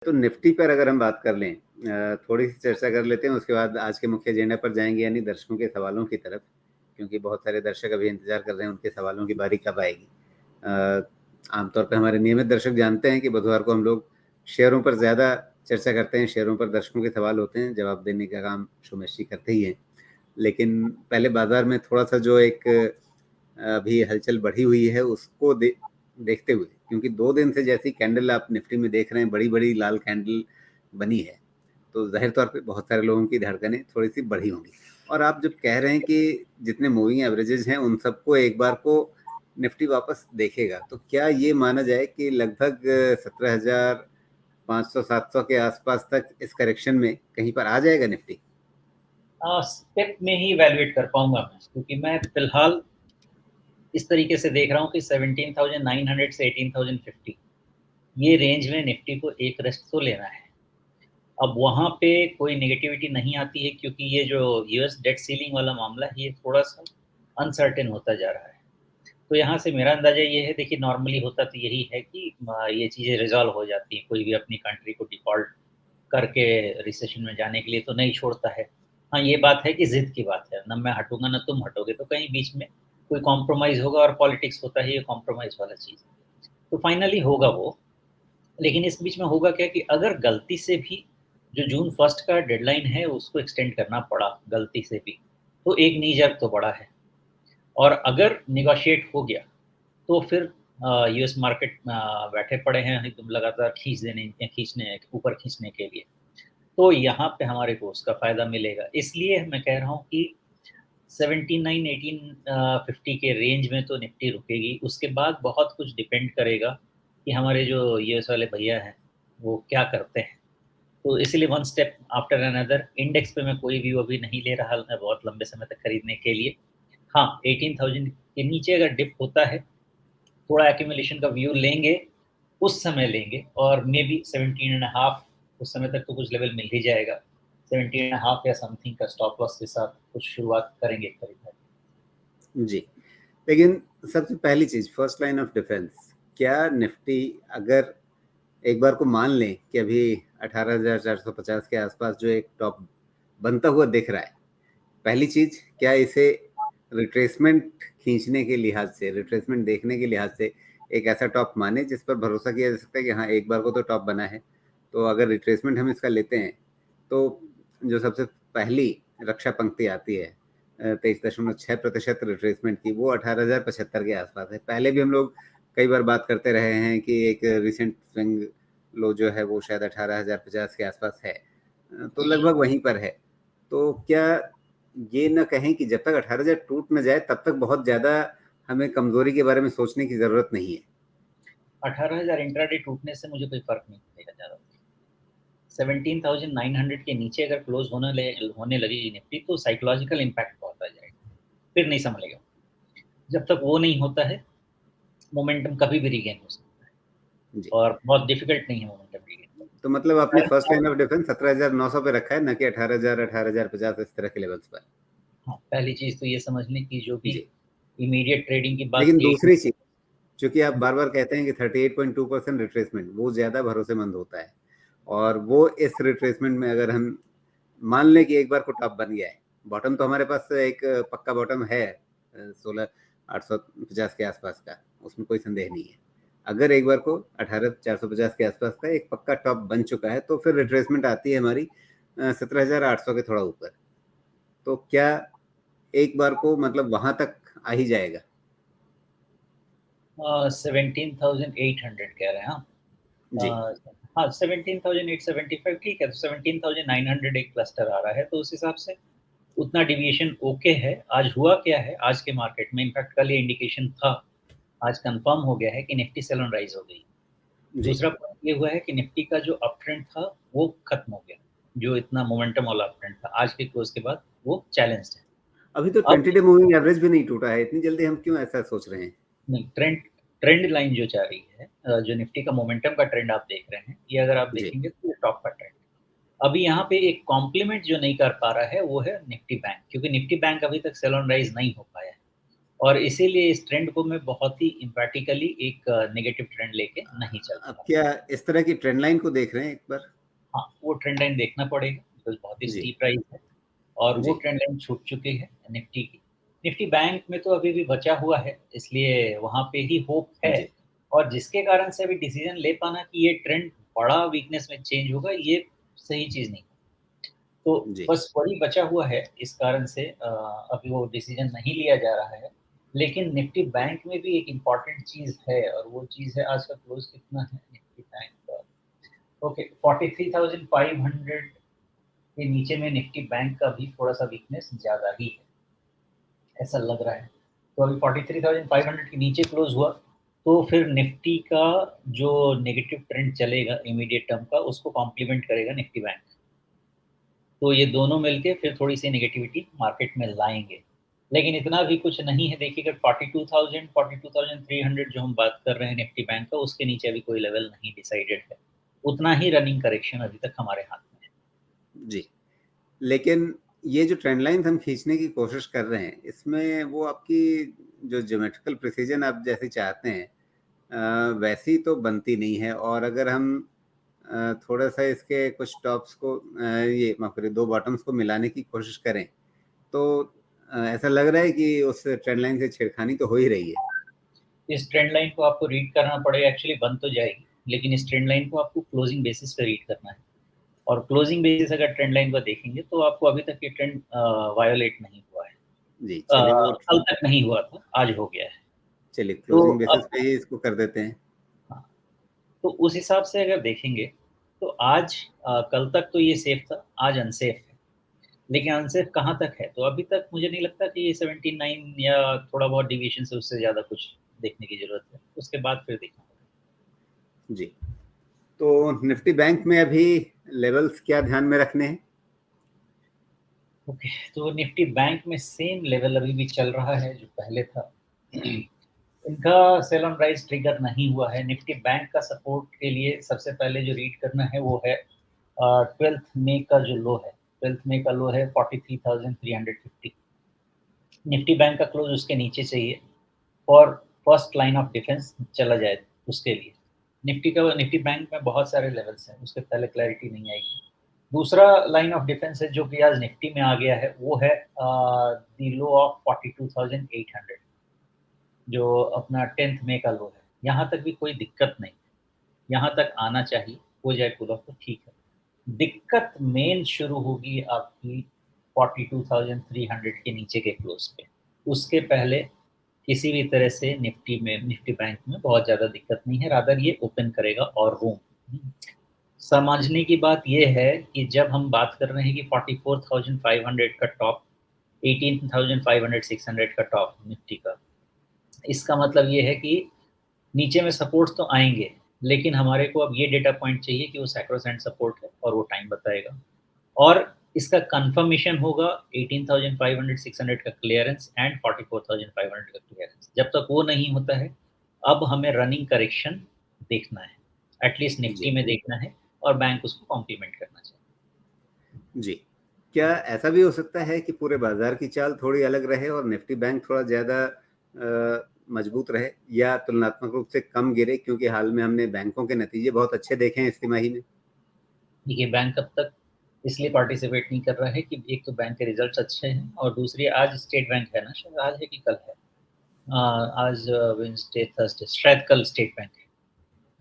तो निफ्टी पर अगर हम बात कर लें, थोड़ी-सी चर्चा कर लेते हैं, उसके बाद आज के मुख्य एजेंडा पर जाएँगे यानी दर्शकों के सवालों की तरफ, क्योंकि बहुत सारे दर्शक अभी इंतज़ार कर रहे हैं, उनके सवालों की बारी कब आएगी। अ, आमतौर पे हमारे नियमित दर्शक जानते हैं कि बुधवार को हम लोग शेयरों पर ज़्यादा चर्चा करते हैं, शेयरों पर दर्शकों के सवाल होते हैं, जवाब देने का काम सोमेश जी करते ही हैं। लेकिन पहले बाज़ार में थोड़ा-सा जो एक अभी हलचल बढ़ी हुई है, उसको देखते हुए, क्योंकि 2 दिन से जैसी कैंडल आप निफ्टी में देख रहे हैं, बड़ी-बड़ी लाल कैंडल बनी है, तो ज़ाहिर तौर पे बहुत सारे लोगों की धड़कनें थोड़ी-सी बढ़ी होंगी। और आप जब कह रहे हैं कि जितने मूविंग एवरेजेज़ हैं, उन सबको एक बार को निफ्टी वापस देखेगा, तो क्या ये माना जाए कि लगभग 17,500-700 के आसपास तक इस करेक्शन में कहीं पर आ जाएगा निफ्टी? स्टेप में ही इवैल्यूएट कर पाऊँगा मैं, क्योंकि मैं फ़िलहाल इस तरीके से देख रहा हूँ कि 17,900 से 18,050 ये रेंज में निफ्टी को एक रेस्ट तो लेना है। अब वहाँ पे कोई नेगेटिविटी नहीं आती है, क्योंकि ये जो यूएस डेट सीलिंग वाला मामला है, ये थोड़ा-सा अनसर्टेन होता जा रहा है। तो यहाँ से मेरा अंदाज़ा ये है, देखिए नॉर्मली होता तो यही है कि ये चीज़ें रिज़ॉल्व हो जाती हैं, कोई भी अपनी कंट्री को डिफ़ॉल्ट करके रिसेशन में जाने के लिए तो नहीं छोड़ता है। हाँ, ये बात है कि ज़िद की बात है, ना मैं हटूँगा ना तुम हटोगे, तो कहीं बीच में कोई कॉम्प्रोमाइज़ होगा, और पॉलिटिक्स होता है ये कॉम्प्रोमाइज़ वाला चीज़। तो फाइनली होगा वो, लेकिन इस बीच में होगा क्या कि अगर गलती से भी जो जून 1 का डेडलाइन है उसको एक्सटेंड करना पड़ा गलती से भी, तो एक नी जर्क तो बड़ा है। और अगर नेगोशिएट हो गया, तो फिर यूएस मार्केट बैठे पड़े हैं एकदम लगातार खींचने ऊपर खींचने के लिए। तो यहाँ पे हमारे को उसका फ़ायदा मिलेगा। इसलिए मैं कह रहा हूँ कि 79, 50 के रेंज में तो निफ्टी रुकेगी। उसके बाद बहुत कुछ डिपेंड करेगा कि हमारे जो यूएस वाले भैया हैं, वो क्या करते हैं। तो इसीलिए one step after another, index पे मैं कोई व्यू अभी नहीं ले रहा मैं बहुत लंबे समय तक खरीदने के लिए। हाँ, 18,000 के नीचे अगर डिप होता है, थोड़ा एक्यूमुलेशन का व्यू लेंगे, उस समय लेंगे, और मेबी 17 एंड हाफ उस समय तक तो कुछ लेवल मिल ही जाएगा। 17 एंड हाफ या समथिंग का स्टॉप लॉस के साथ कुछ शुरुआत करेंगे खरीदारी। जी। लेकिन सबसे पहली चीज़, फर्स्ट लाइन ऑफ डिफेंस, क्या निफ्टी अगर एक बार को मान लें कि अभी 18,450 के आसपास जो एक टॉप बनता हुआ दिख रहा है, पहली चीज़, क्या इसे रिट्रेसमेंट खींचने के लिहाज से, रिट्रेसमेंट देखने के लिहाज से एक ऐसा टॉप माने जिस पर भरोसा किया जा सकता है कि हाँ, एक बार को तो टॉप बना है, तो अगर रिट्रेसमेंट हम इसका लेते हैं, तो जो सबसे पहली रक्षा पंक्ति आती है 23.6% रिट्रेसमेंट की, वो 18,075 के आसपास है। पहले भी हम लोग कई बार बात करते रहे हैं कि एक रिसेंट स्विंग लो जो है वो शायद 18,050 के आसपास है, तो लगभग वहीं पर है। तो क्या ये ना कहें कि जब तक 18,000 टूट न जाए तब तक बहुत ज़्यादा हमें कमज़ोरी के बारे में सोचने की ज़रूरत नहीं है? 18,000 इंट्राडे टूटने से मुझे कोई फ़र्क नहीं पड़ेगा ज़्यादा। 17,900 के नीचे अगर क्लोज़ होने लगेगी निफ्टी, तो साइकोलॉजिकल इम्पैक्ट बहुत आ जाएगा, फिर नहीं सँभलेगा। जब तक वो नहीं होता है, मोमेंटम कभी भी रीगेन हो सकता है, जी। और बहुत डिफ़िकल्ट नहीं है मोमेंटम रीगेन तो मतलब आपने फर्स्ट करना। लाइन ऑफ डिफेंस 17,900 पे रखा है, ना कि 18,000, 18,050 इस तरह के लेवल्स पर? हाँ, पहली चीज़ तो ये समझ लें कि जो भी जी। इमीडिएट ट्रेडिंग की बात लेकिन की दूसरी चीज़, चूँकि आप हुँ, बार-बार कहते हैं कि 38.2% रिट्रेसमेंट वो ज़्यादा भरोसेमंद होता है, और वो इस रिट्रेसमेंट में अगर हम मान लें कि एक बार को टॉप बन गया है, बॉटम तो हमारे पास एक पक्का बॉटम है 16,850 के आसपास का, उसमें कोई संदेह नहीं है। अगर एक बार को 18,450 के आसपास का एक पक्का टॉप बन चुका है, तो फिर रिट्रेसमेंट आती है हमारी 17,800 के थोड़ा ऊपर। तो क्या एक बार को मतलब वहाँ तक आ ही जाएगा? 17,800 कह रहे हैं हाँ? जी। हाँ, 17,875 ठीक है, तो 17,900 एक क्लस्टर आ रहा है, तो उस हिसाब से उतना डेविएशन ओके है। आज हुआ क्या है, आज के मार्केट में इनफैक्ट कल ये इंडिकेशन था, आज कंफर्म हो गया है कि निफ्टी सेल ऑन राइज़ हो गई। जी। दूसरा पॉइंट ये हुआ है कि निफ्टी का जो अप ट्रेंड था, वो खत्म हो गया। जो इतना मोमेंटम वाला अप ट्रेंड था, आज के क्लोज़ के बाद वो चैलेंज्ड है। अभी तो अब 20 डे मूविंग एवरेज भी नहीं टूटा है, इतनी जल्दी हम क्यों ऐसा सोच रहे हैं? नहीं, ट्रेंड ट्रेंड लाइन जो जा रही है, जो निफ्टी का मोमेंटम का ट्रेंड आप देख रहे हैं, ये अगर आप जी। देखेंगे तो ये टॉप का ट्रेंड। अभी यहाँ पे एक कॉम्प्लीमेंट जो नहीं कर पा रहा है, वो है निफ्टी बैंक, क्योंकि निफ्टी बैंक अभी तक सेल ऑन राइज़ नहीं हो पाया है। और इसीलिए इस ट्रेंड को मैं बहुत ही एम्फैटिकली एक नेगेटिव ट्रेंड लेके नहीं चल अब रहा। क्या इस तरह की ट्रेंड लाइन को देख रहे हैं एक बार? हाँ, वो ट्रेंड लाइन देखना पड़ेगा बिकॉज़ बहुत ही जी, स्टीप राइज़ है और वो जी, ट्रेंड लाइन छूट चुकी है निफ्टी की। निफ्टी बैंक में तो अभी भी बचा हुआ है, इसलिए वहाँ पे ही होप है जी, और जिसके कारण से अभी डिसीज़न ले पाना कि ये ट्रेंड बड़ा वीकनेस में चेंज होगा, ये सही चीज़ नहीं। तो जी, बस वही बचा हुआ है, इस कारण से अभी वो डिसीज़न नहीं लिया जा रहा है। लेकिन निफ्टी बैंक में भी एक इम्पोर्टेंट चीज़ है और वो चीज़ है आज का क्लोज़ कितना है निफ्टी बैंक का? ओके, 43,500 के नीचे में निफ्टी बैंक का भी थोड़ा-सा वीकनेस ज़्यादा ही है, ऐसा लग रहा है। तो अभी 43,500 के नीचे क्लोज़ हुआ, तो फिर निफ्टी का जो नेगेटिव ट्रेंड चलेगा इमीडिएट टर्म का, उसको कॉम्प्लीमेंट करेगा निफ्टी बैंक। तो ये दोनों मिलके फिर थोड़ी-सी नेगेटिविटी मार्केट में लाएँगे। लेकिन इतना भी कुछ नहीं है, देखिए अगर 42,000 42,300 जो हम बात कर रहे हैं निफ्टी बैंक का, उसके नीचे अभी कोई लेवल नहीं डिसाइडेड है। उतना ही रनिंग करेक्शन अभी तक हमारे हाथ में है। जी। लेकिन ये जो ट्रेंड लाइन्स हम खींचने की कोशिश कर रहे हैं, इसमें वो आपकी जो ज्योमेट्रिकल प्रिसिजन आप जैसी चाहते हैं वैसी तो बनती नहीं है और अगर हम थोड़ा-सा इसके कुछ टॉप्स को ये माफ़ करिए 2 बॉटम्स को मिलाने की कोशिश करें, तो ऐसा लग रहा है कि उस ट्रेंड लाइन से छेड़खानी तो हो ही रही है। इस ट्रेंड लाइन को आपको रीड करना पड़ेगा, एक्चुअली बन तो जाएगी, लेकिन इस ट्रेंड लाइन को आपको क्लोजिंग बेसिस पे रीड करना है और क्लोजिंग बेसिस अगर ट्रेंड लाइन को देखेंगे तो आपको अभी तक ये ट्रेंड वायोलेट नहीं हुआ है। जी, चलिए वो कल तक नहीं हुआ था, आज हो गया है। चलिए तो क्लोजिंग बेसिस पे अब ही इसको कर देते हैं। हाँ, तो उस हिसाब से अगर देखेंगे तो आज कल तक तो ये सेफ था, आज अनसेफ है। लेकिन अनसेफ कहाँ तक है? तो अभी तक मुझे नहीं लगता कि ये 79 या थोड़ा बहुत डेविएशन से उससे ज़्यादा कुछ देखने की ज़रूरत है। उसके बाद फिर देखना होगा। जी, तो निफ्टी बैंक में अभी लेवल्स क्या ध्यान में रखने हैं? ओके, तो निफ्टी बैंक में सेम लेवल अभी भी चल रहा है जो पहले था। इनका सेल ऑन राइज ट्रिगर नहीं हुआ है। निफ्टी बैंक का सपोर्ट के लिए सबसे पहले जो रीड करना है वो है 12th मई का जो लो है। 12th मई का लो है 43,350। निफ्टी बैंक का क्लोज उसके नीचे चाहिए और फर्स्ट लाइन ऑफ डिफेंस चला जाए उसके लिए। निफ्टी बैंक में बहुत सारे लेवल्स हैं, उसके पहले क्लैरिटी नहीं आएगी। दूसरा लाइन ऑफ डिफेंस है जो कि आज निफ्टी में आ गया है, वो है द लो ऑफ 42,800 जो अपना 10th मई का लो है। यहाँ तक भी कोई दिक्कत नहीं, यहाँ तक आना चाहिए, हो जाए पुल ऑफ तो ठीक है। दिक्कत मेन शुरू होगी आपकी 42,300 के नीचे के क्लोज पे। उसके पहले किसी भी तरह से निफ्टी बैंक में बहुत ज़्यादा दिक्कत नहीं है, रादर ये ओपन करेगा और रूम। समझने की बात ये है कि जब हम बात कर रहे हैं कि 44,500 का टॉप, 18,500 600 का टॉप निफ्टी का, इसका मतलब ये है कि नीचे में सपोर्ट्स तो आएँगे, लेकिन हमारे को अब ये डेटा पॉइंट चाहिए कि वो सैक्रोसैंक्ट सपोर्ट है और वो टाइम बताएगा। और इसका कन्फर्मेशन होगा 18,500 600 का क्लियरेंस एंड 44,500 का क्लियरेंस। जब तक वो नहीं होता है, अब हमें रनिंग करेक्शन देखना है। एटलीस्ट निफ्टी जी, में देखना है और बैंक उसको कॉम्प्लीमेंट करना चाहिए। जी। क्या ऐसा भी हो सकता है कि पूरे बाज़ार की चाल थोड़ी अलग रहे और निफ्टी बैंक थोड़ा ज़्यादा मजबूत रहे या तुलनात्मक रूप से कम गिरे क्योंकि हाल में हमने बैंकों के नतीजे बहुत अच्छे देखे हैं इस तिमाही में? देखिए बैंक अब तक इसलिए पार्टिसिपेट नहीं कर रहा है कि एक तो बैंक के रिज़ल्ट्स अच्छे हैं और दूसरी आज स्टेट बैंक है ना, शायद आज है कि कल है? आज वेडनेसडे, थर्सडे, शायद कल स्टेट बैंक है।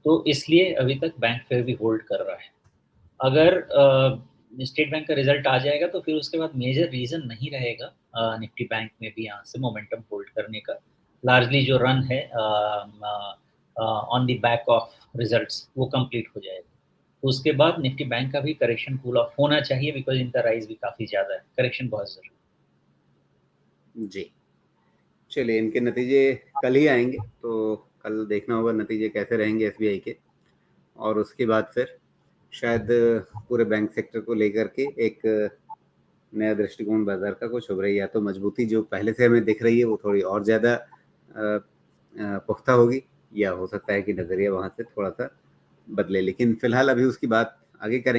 तो इसलिए अभी तक बैंक फिर भी होल्ड कर रहा है। अगर स्टेट बैंक का रिज़ल्ट आ जाएगा तो फिर उसके बाद मेजर रीज़न नहीं रहेगा निफ्टी बैंक में भी यहाँ से मोमेंटम होल्ड करने का। लार्जली जो रन है on the back of results वो कंप्लीट हो जाएगा। तो उसके बाद निफ्टी बैंक का भी करेक्शन कूल ऑफ होना चाहिए बिकॉज़ इनका राइज़ भी काफ़ी ज़्यादा है। करेक्शन बहुत ज़रूरी है। जी। चलिए इनके नतीजे कल ही आएँगे, तो कल देखना होगा नतीजे कैसे रहेंगे एसबीआई के और उसके बाद फिर शायद पूरे बैंक सेक्टर को लेकर के एक नया दृष्टिकोण बाज़ार का कुछ उभरे या तो मजबूती जो पहले से हमें दिख रही है वो थोड़ी और ज़्यादा पुख्ता होगी या हो सकता है कि नज़रिया वहाँ से थोड़ा-सा बदले। लेकिन फ़िलहाल अभी उसकी बात आगे करेंगे।